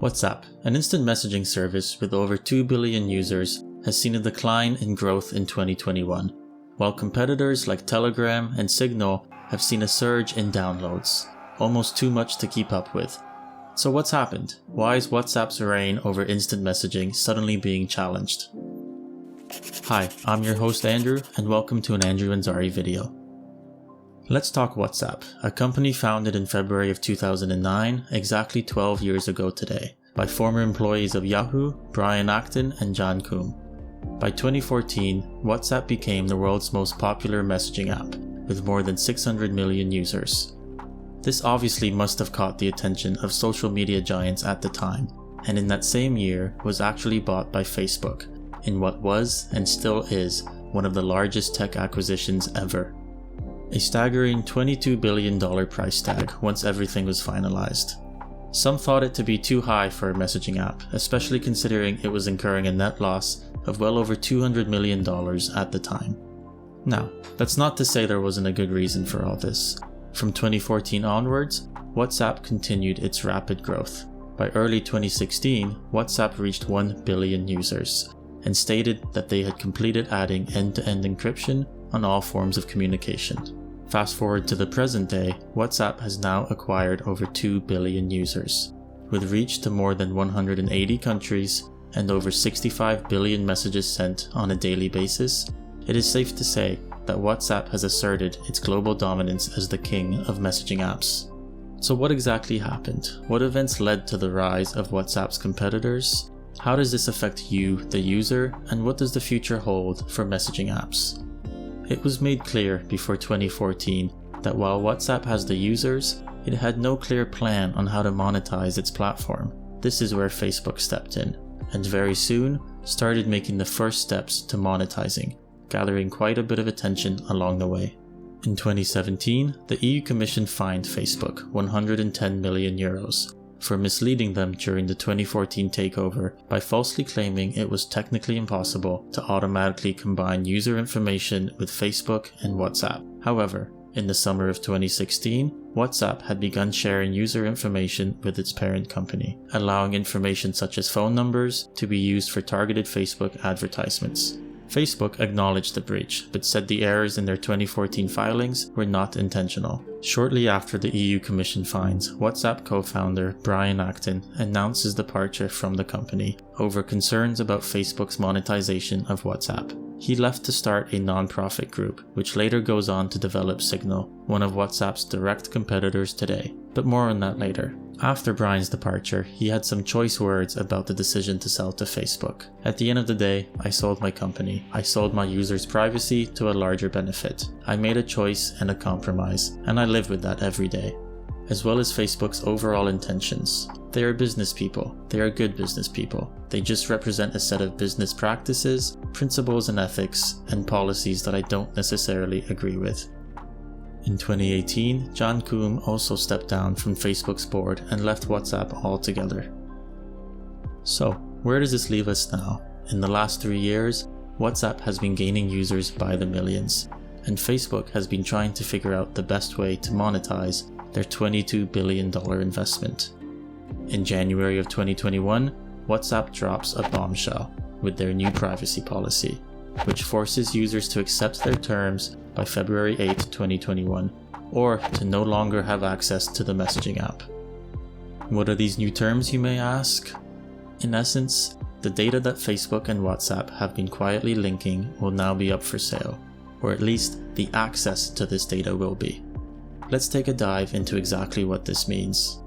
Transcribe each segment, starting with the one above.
WhatsApp, an instant messaging service with over 2 billion users, has seen a decline in growth in 2021, while competitors like Telegram and Signal have seen a surge in downloads, almost too much to keep up with. So what's happened? Why is WhatsApp's reign over instant messaging suddenly being challenged? Hi, I'm your host Andrew, and welcome to an Andrew&Zari video. Let's talk WhatsApp, a company founded in February of 2009, exactly 12 years ago today, by former employees of Yahoo, Brian Acton and John Coombe. By 2014, WhatsApp became the world's most popular messaging app, with more than 600 million users. This obviously must have caught the attention of social media giants at the time, and in that same year was actually bought by Facebook, in what was, and still is, one of the largest tech acquisitions ever. A staggering $22 billion price tag once everything was finalized. Some thought it to be too high for a messaging app, especially considering it was incurring a net loss of well over $200 million at the time. Now, that's not to say there wasn't a good reason for all this. From 2014 onwards, WhatsApp continued its rapid growth. By early 2016, WhatsApp reached 1 billion users, and stated that they had completed adding end-to-end encryption on all forms of communication. Fast forward to the present day, WhatsApp has now acquired over 2 billion users. With reach to more than 180 countries and over 65 billion messages sent on a daily basis, it is safe to say that WhatsApp has asserted its global dominance as the king of messaging apps. So what exactly happened? What events led to the rise of WhatsApp's competitors? How does this affect you, the user, and what does the future hold for messaging apps? It was made clear before 2014 that while WhatsApp has the users, it had no clear plan on how to monetize its platform. This is where Facebook stepped in, and very soon started making the first steps to monetizing, gathering quite a bit of attention along the way. In 2017, the EU Commission fined Facebook 110 million euros for misleading them during the 2014 takeover by falsely claiming it was technically impossible to automatically combine user information with Facebook and WhatsApp. However, in the summer of 2016, WhatsApp had begun sharing user information with its parent company, allowing information such as phone numbers to be used for targeted Facebook advertisements. Facebook acknowledged the breach, but said the errors in their 2014 filings were not intentional. Shortly after the EU Commission fines, WhatsApp co-founder Brian Acton announced his departure from the company over concerns about Facebook's monetization of WhatsApp. He left to start a non-profit group, which later goes on to develop Signal, one of WhatsApp's direct competitors today. But more on that later. After Brian's departure, he had some choice words about the decision to sell to Facebook. At the end of the day, I sold my company. I sold my users' privacy to a larger benefit. I made a choice and a compromise, and I live with that every day. As well as Facebook's overall intentions. They are business people. They are good business people. They just represent a set of business practices, principles and ethics, and policies that I don't necessarily agree with. In 2018, John Coombe also stepped down from Facebook's board and left WhatsApp altogether. So, where does this leave us now? In the last 3 years, WhatsApp has been gaining users by the millions, and Facebook has been trying to figure out the best way to monetize their $22 billion investment. In January of 2021, WhatsApp drops a bombshell with their new privacy policy, which forces users to accept their terms by February 8, 2021, or to no longer have access to the messaging app. What are these new terms, you may ask? In essence, the data that Facebook and WhatsApp have been quietly linking will now be up for sale, or at least the access to this data will be. Let's take a dive into exactly what this means.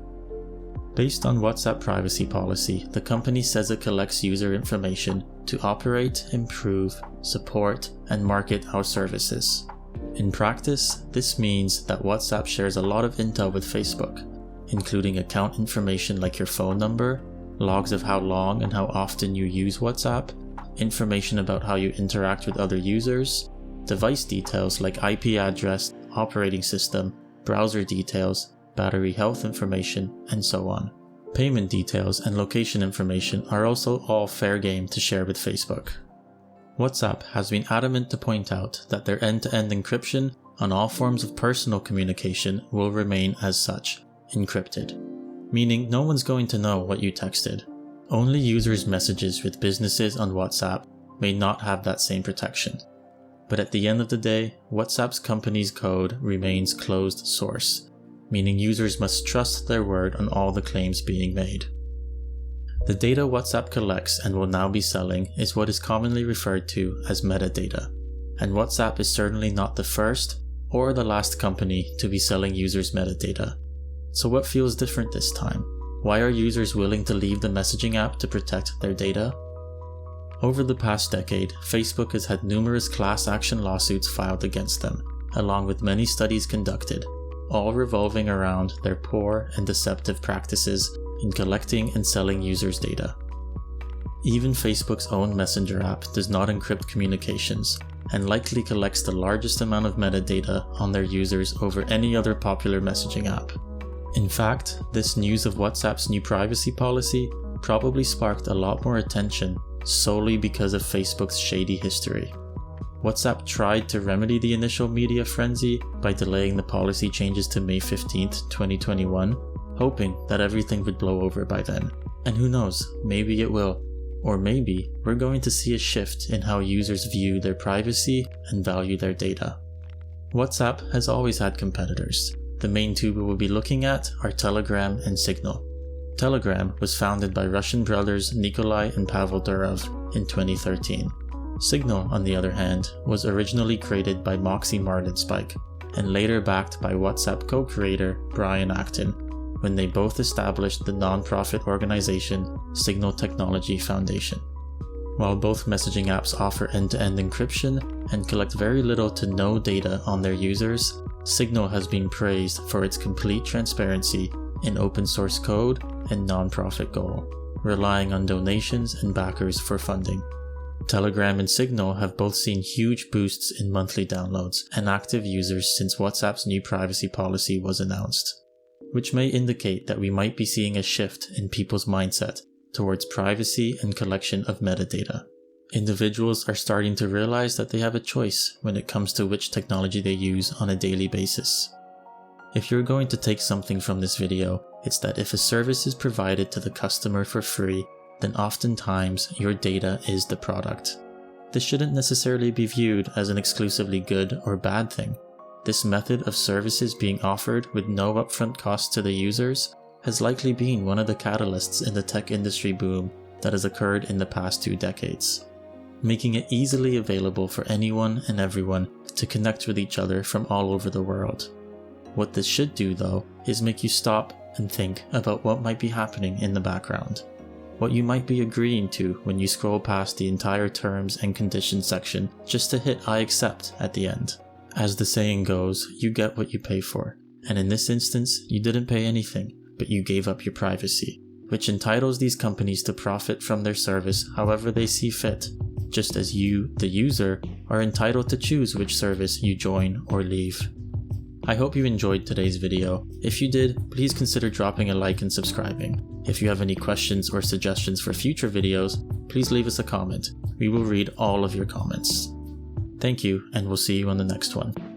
Based on WhatsApp privacy policy, the company says it collects user information to operate, improve, support, and market our services. In practice, this means that WhatsApp shares a lot of intel with Facebook, including account information like your phone number, logs of how long and how often you use WhatsApp, information about how you interact with other users, device details like IP address, operating system, browser details, battery health information, and so on. Payment details and location information are also all fair game to share with Facebook. WhatsApp has been adamant to point out that their end-to-end encryption on all forms of personal communication will remain as such, encrypted. meaning no one's going to know what you texted. Only users' messages with businesses on WhatsApp may not have that same protection. But at the end of the day, WhatsApp's company's code remains closed source, meaning users must trust their word on all the claims being made. The data WhatsApp collects and will now be selling is what is commonly referred to as metadata, and WhatsApp is certainly not the first or the last company to be selling users metadata. So what feels different this time? Why are users willing to leave the messaging app to protect their data? Over the past decade, Facebook has had numerous class action lawsuits filed against them, along with many studies conducted, all revolving around their poor and deceptive practices in collecting and selling users' data. Even Facebook's own Messenger app does not encrypt communications, and likely collects the largest amount of metadata on their users over any other popular messaging app. In fact, this news of WhatsApp's new privacy policy probably sparked a lot more attention solely because of Facebook's shady history. WhatsApp tried to remedy the initial media frenzy by delaying the policy changes to May 15th, 2021, hoping that everything would blow over by then. And who knows, maybe it will. Or maybe we're going to see a shift in how users view their privacy and value their data. WhatsApp has always had competitors. The main two we will be looking at are Telegram and Signal. Telegram was founded by Russian brothers Nikolai and Pavel Durov in 2013. Signal, on the other hand, was originally created by Moxie Marlinspike and later backed by WhatsApp co-creator Brian Acton when they both established the non-profit organization Signal Technology Foundation. While both messaging apps offer end-to-end encryption and collect very little to no data on their users, Signal has been praised for its complete transparency in open source code and non-profit goal, relying on donations and backers for funding. Telegram and Signal have both seen huge boosts in monthly downloads and active users since WhatsApp's new privacy policy was announced, which may indicate that we might be seeing a shift in people's mindset towards privacy and collection of metadata. Individuals are starting to realize that they have a choice when it comes to which technology they use on a daily basis. If you're going to take something from this video, it's that if a service is provided to the customer for free, then oftentimes your data is the product. This shouldn't necessarily be viewed as an exclusively good or bad thing. This method of services being offered with no upfront cost to the users has likely been one of the catalysts in the tech industry boom that has occurred in the past 2 decades, making it easily available for anyone and everyone to connect with each other from all over the world. What this should do, though, is make you stop and think about what might be happening in the background, what you might be agreeing to when you scroll past the entire terms and conditions section just to hit I accept at the end. As the saying goes, you get what you pay for, and in this instance, you didn't pay anything, but you gave up your privacy, which entitles these companies to profit from their service however they see fit, just as you, the user, are entitled to choose which service you join or leave. I hope you enjoyed today's video. If you did, please consider dropping a like and subscribing. If you have any questions or suggestions for future videos, please leave us a comment. We will read all of your comments. Thank you, and we'll see you on the next one.